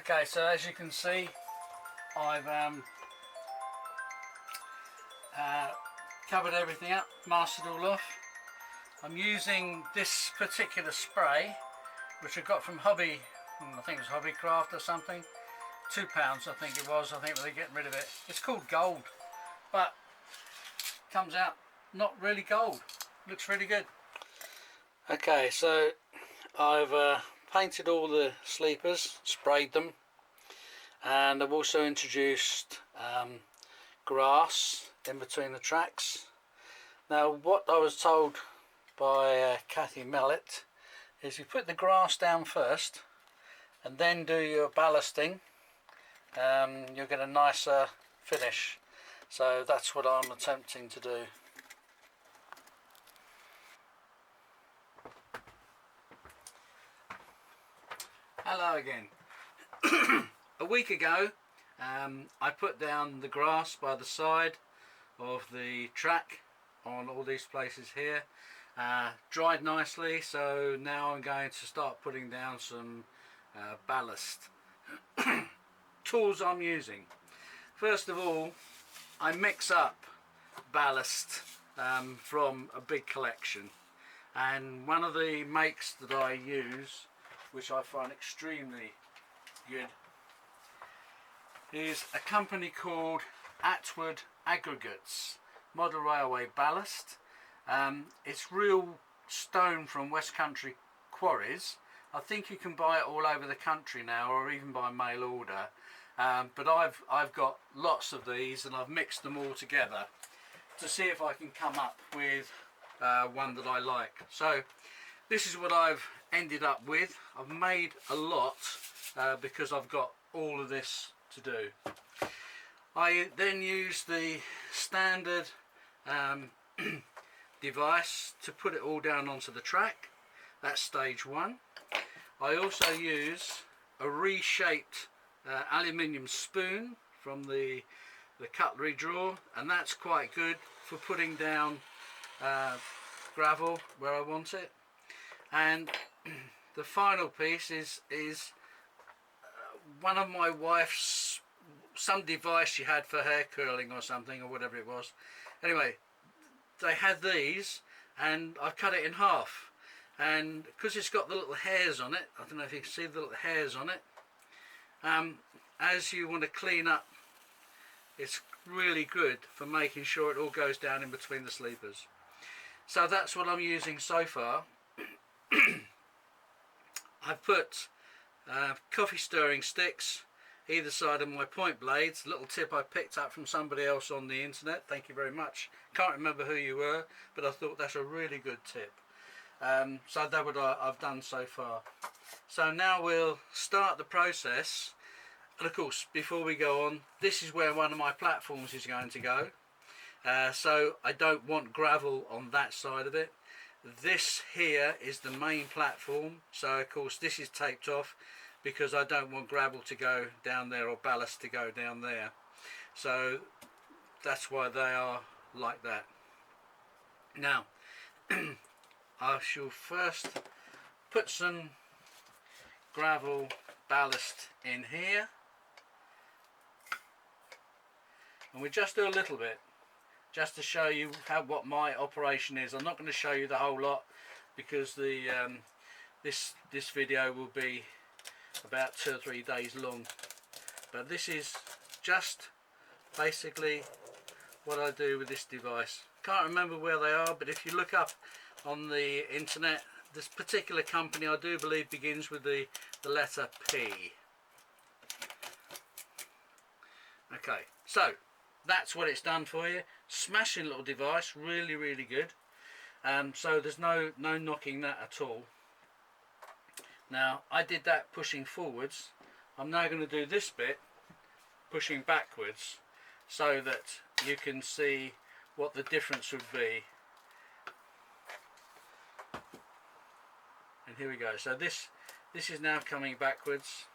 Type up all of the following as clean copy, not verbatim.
Okay, so as you can see, I've covered everything up, masked it all off. I'm using this particular spray, which I got from Hobby, I think it was Hobbycraft or something. £2 I think it was. I think they're getting rid of it. It's called gold, but comes out not really gold. Looks really good. Okay, so I've painted all the sleepers, sprayed them, and I've also introduced grass in between the tracks. Now, what I was told by Kathy Mellett is you put the grass down first and then do your ballasting, you'll get a nicer finish. So that's what I'm attempting to do. Hello again. A week ago I put down the grass by the side of the track on all these places here, dried nicely, so now I'm going to start putting down some ballast. Tools I'm using. First of all, I mix up ballast from a big collection, and one of the makes that I use, which I find extremely good, is a company called Attwood Aggregates Model Railway Ballast. It's real stone from West Country quarries. I think you can buy it all over the country now, or even by mail order. But I've got lots of these, and I've mixed them all together to see if I can come up with one that I like. So this is what I've ended up with. I've made a lot because I've got all of this to do. I then use the standard device to put it all down onto the track. That's stage one. I also use a reshaped aluminium spoon from the cutlery drawer, and that's quite good for putting down gravel where I want it. And the final piece is one of my wife's, some device she had for hair curling or something, or whatever it was. Anyway, they had these, and I cut it in half, and because it's got the little hairs on it, I don't know if you can see the little hairs on it, as you want to clean up, it's really good for making sure it all goes down in between the sleepers. So that's what I'm using so far. I've put coffee stirring sticks either side of my point blades. A little tip I picked up from somebody else on the internet. Thank you very much. Can't remember who you were, but I thought that's a really good tip. So that's what I've done so far. So now we'll start the process, and of course before we go on, this is where one of my platforms is going to go. So I don't want gravel on that side of it. This here is the main platform, so of course this is taped off because I don't want gravel to go down there or ballast to go down there. So that's why they are like that. Now I shall first put some gravel ballast in here, and we just do a little bit, just to show you what my operation is. I'm not going to show you the whole lot because the this video will be about 2 or 3 days long, but this is just basically what I do with this device. Can't remember where they are, but if you look up on the internet, this particular company I do believe begins with the letter P. Okay, so that's what it's done for you. Smashing little device, really good. So there's no knocking that at all. Now I did that pushing forwards. I'm now going to do this bit pushing backwards, so that you can see what the difference would be. And here we go. So this is now coming backwards.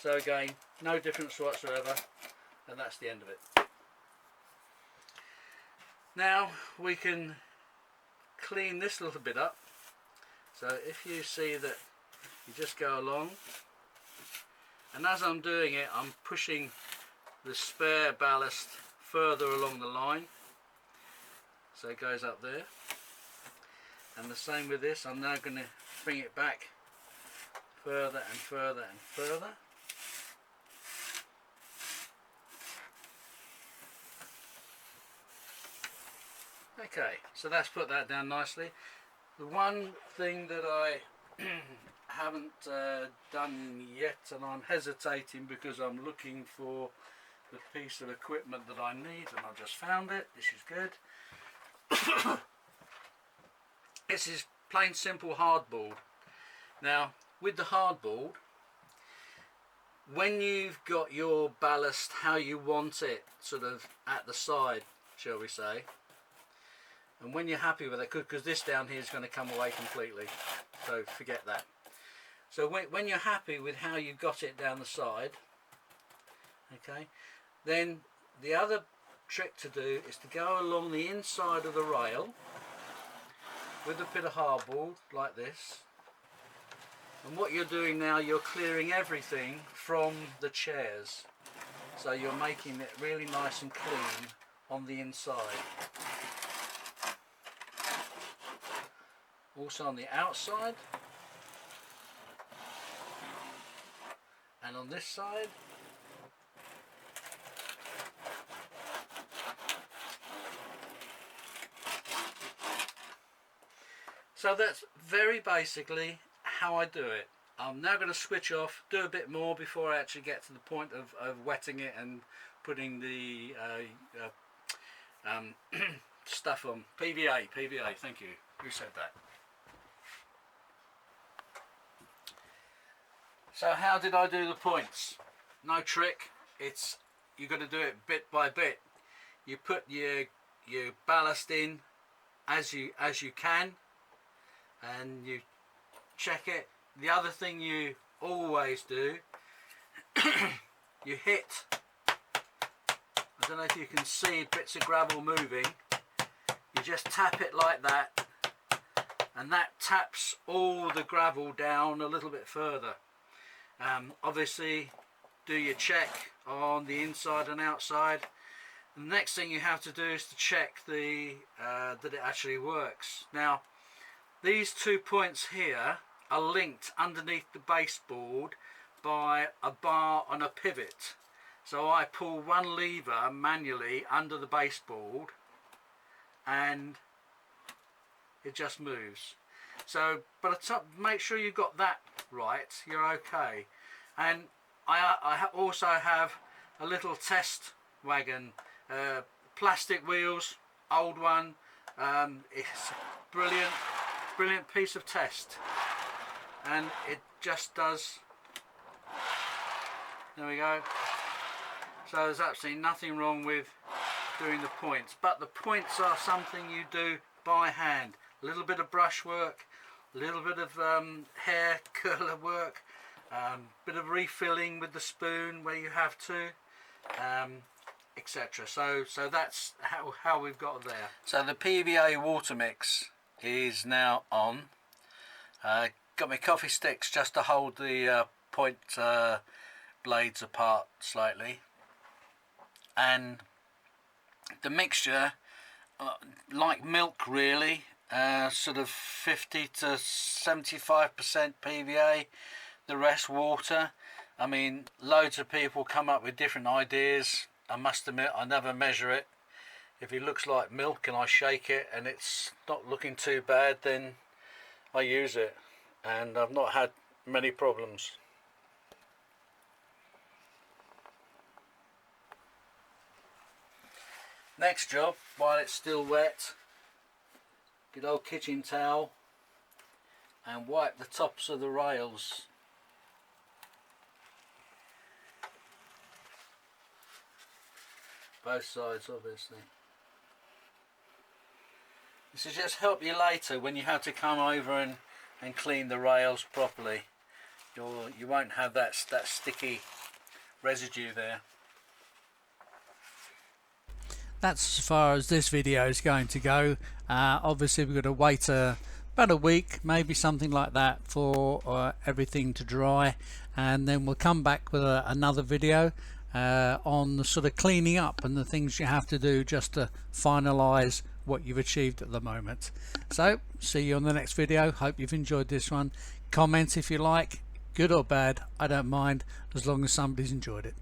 So again, no difference whatsoever, and that's the end of it. Now we can clean this little bit up. So if you see that You just go along, and as I'm doing it, I'm pushing the spare ballast further along the line, so it goes up there. And the same with this, I'm now going to bring it back further and further and further. Okay, so that's put that down nicely. The one thing that I haven't done yet, and I'm hesitating because I'm looking for the piece of equipment that I need, and I've just found it. This is good. This is plain simple hardboard. Now with the hardboard, when you've got your ballast how you want it, sort of at the side, shall we say, and when you're happy with it, because this down here is going to come away completely, so forget that. So when you're happy with how you got it down the side, okay, then the other trick to do is to go along the inside of the rail with a bit of hardboard like this, and what you're doing now, you're clearing everything from the chairs, so you're making it really nice and clean on the inside. Also on the outside, and on this side. So that's very basically how I do it. I'm now going to switch off, do a bit more before I actually get to the point of wetting it and putting the stuff on. PVA, thank you. Who said that? So how did I do the points? No trick. It's, you've got to do it bit by bit. You put your ballast in as you can, and you check it. The other thing you always do, you hit, I don't know if you can see bits of gravel moving, you just tap it like that, and that taps all the gravel down a little bit further. Obviously do your check on the inside and outside. The next thing you have to do is to check the that it actually works. Now these 2 points here are linked underneath the baseboard by a bar on a pivot, so I pull one lever manually under the baseboard and it just moves. So but make sure you've got that right, you're okay. And I also have a little test wagon, plastic wheels, old one. It's brilliant piece of test, and it just does. There we go. So there's absolutely nothing wrong with doing the points, but the points are something you do by hand. A little bit of brush work, a little bit of hair curler work, bit of refilling with the spoon where you have to, etc. So that's how we've got there. So the PVA water mix is now on. Got my coffee sticks just to hold the point blades apart slightly, and the mixture, like milk really, sort of 50 to 75% PVA, the rest water. I mean, loads of people come up with different ideas. I must admit, I never measure it. If it looks like milk and I shake it and it's not looking too bad, then I use it, and I've not had many problems. Next job, while it's still wet, good old kitchen towel and wipe the tops of the rails. Both sides, obviously. This will just help you later when you have to come over and clean the rails properly. You won't have that sticky residue there. That's as far as this video is going to go. Obviously we've got to wait a about a week, maybe something like that, for everything to dry, and then we'll come back with another video on the sort of cleaning up and the things you have to do just to finalize what you've achieved at the moment. So see you on the next video. Hope you've enjoyed this one. Comment if you like, good or bad, I don't mind, as long as somebody's enjoyed it.